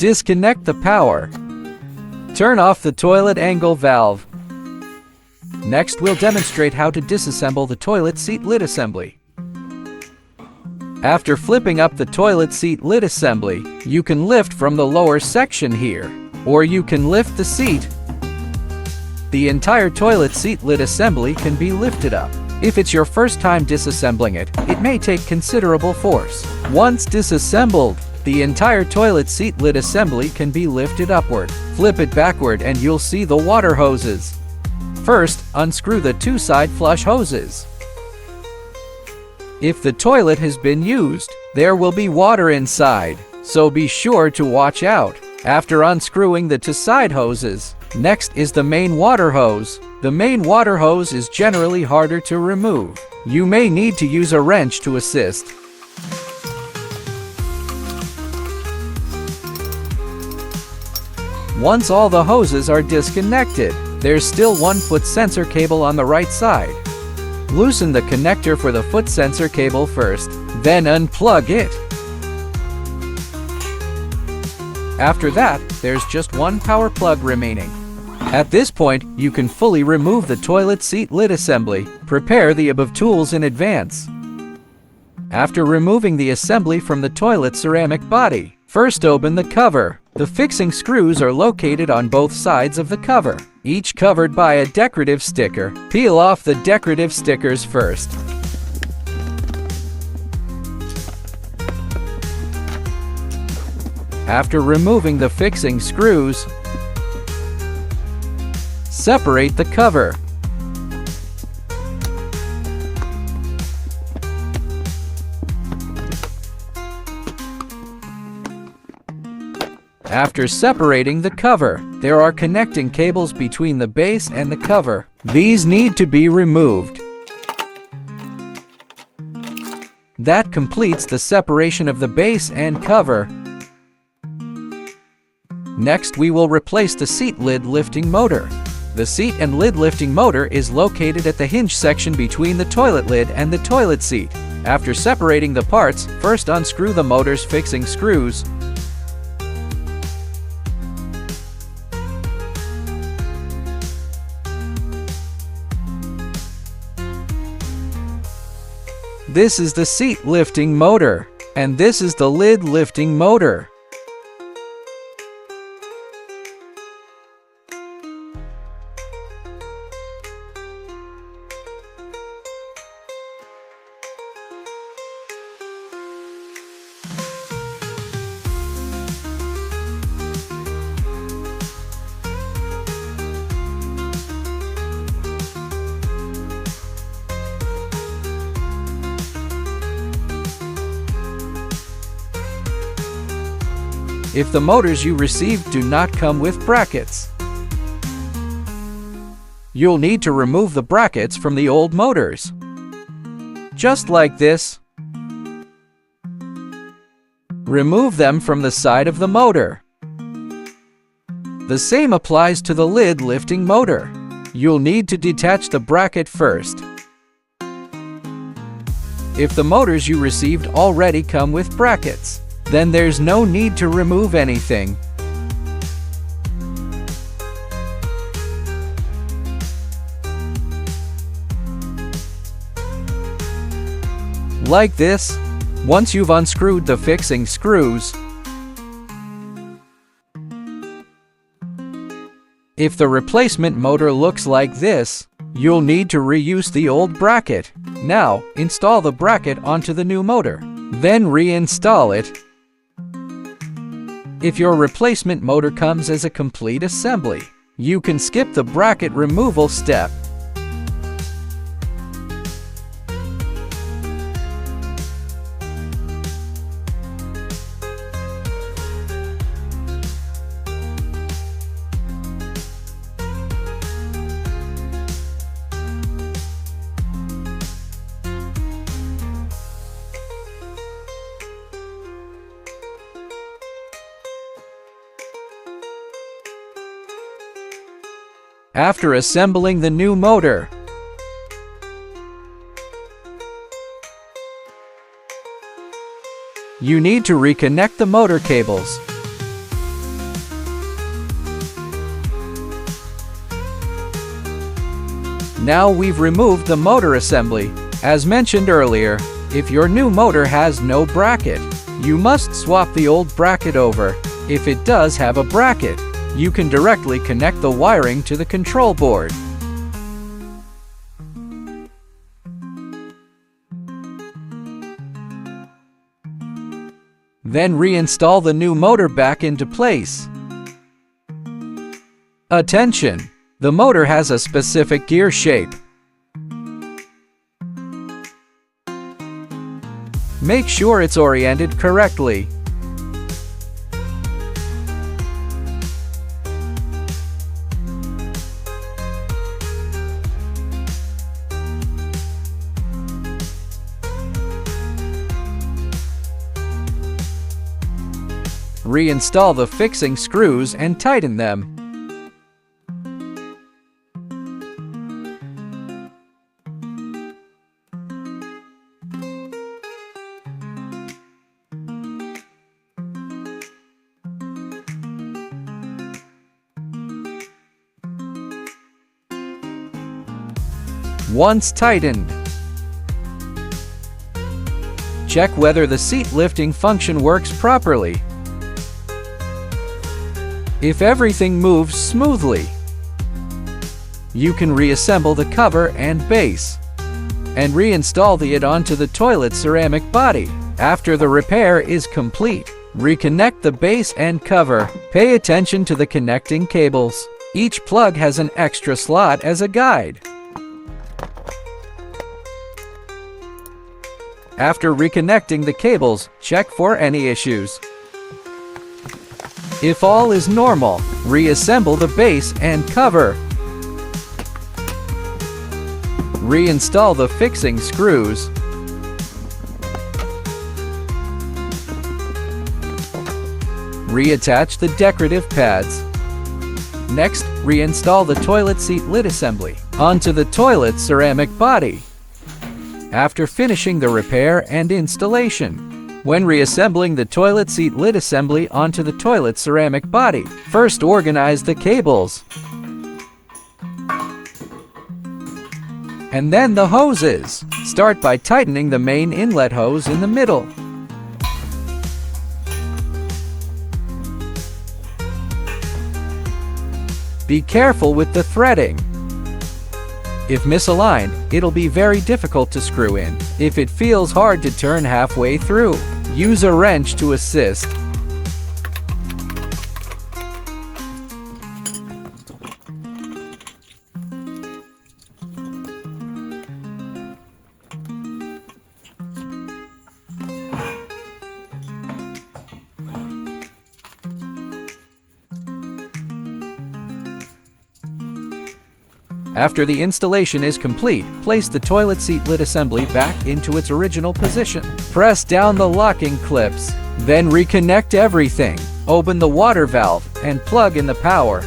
Disconnect the power. Turn off the toilet angle valve. Next, we'll demonstrate how to disassemble the toilet seat lid assembly. After flipping up the toilet seat lid assembly, you can lift from the lower section here, or you can lift the seat. The entire toilet seat lid assembly can be lifted up. If it's your first time disassembling it, it may take considerable force. Once disassembled, the entire toilet seat lid assembly can be lifted upward. Flip it backward and you'll see the water hoses. First, unscrew the two side flush hoses. If the toilet has been used, there will be water inside, so be sure to watch out. After unscrewing the two side hoses, next is the main water hose. The main water hose is generally harder to remove. You may need to use a wrench to assist. Once all the hoses are disconnected, there's still one foot sensor cable on the right side. Loosen the connector for the foot sensor cable first, then unplug it. After that, there's just one power plug remaining. At this point, you can fully remove the toilet seat lid assembly. Prepare the above tools in advance. After removing the assembly from the toilet ceramic body, first open the cover. The fixing screws are located on both sides of the cover, each covered by a decorative sticker. Peel off the decorative stickers first. After removing the fixing screws, separate the cover. After separating the cover, there are connecting cables between the base and the cover. These need to be removed. That completes the separation of the base and cover. Next, we will replace the seat lid lifting motor. The seat and lid lifting motor is located at the hinge section between the toilet lid and the toilet seat. After separating the parts, first unscrew the motor's fixing screws. This is the seat lifting motor, and this is the lid lifting motor. If the motors you received do not come with brackets, you'll need to remove the brackets from the old motors. Just like this. Remove them from the side of the motor. The same applies to the lid lifting motor. You'll need to detach the bracket first. If the motors you received already come with brackets, then there's no need to remove anything. Like this. Once you've unscrewed the fixing screws, if the replacement motor looks like this, you'll need to reuse the old bracket. Now, install the bracket onto the new motor, then reinstall it. If your replacement motor comes as a complete assembly, you can skip the bracket removal step. After assembling the new motor, you need to reconnect the motor cables. Now we've removed the motor assembly. As mentioned earlier, if your new motor has no bracket, you must swap the old bracket over. If it does have a bracket, you can directly connect the wiring to the control board. Then reinstall the new motor back into place. Attention! The motor has a specific gear shape. Make sure it's oriented correctly. Reinstall the fixing screws and tighten them. Once tightened, check whether the seat lifting function works properly. If everything moves smoothly, you can reassemble the cover and base and reinstall it onto the toilet ceramic body. After the repair is complete, reconnect the base and cover. Pay attention to the connecting cables. Each plug has an extra slot as a guide. After reconnecting the cables, check for any issues. If all is normal, reassemble the base and cover. Reinstall the fixing screws. Reattach the decorative pads. Next, reinstall the toilet seat lid assembly onto the toilet ceramic body. After finishing the repair and installation, when reassembling the toilet seat lid assembly onto the toilet ceramic body, first organize the cables, and then the hoses. Start by tightening the main inlet hose in the middle. Be careful with the threading. If misaligned, it'll be very difficult to screw in. If it feels hard to turn halfway through, use a wrench to assist. After the installation is complete, place the toilet seat lid assembly back into its original position. Press down the locking clips, then reconnect everything. Open the water valve and plug in the power.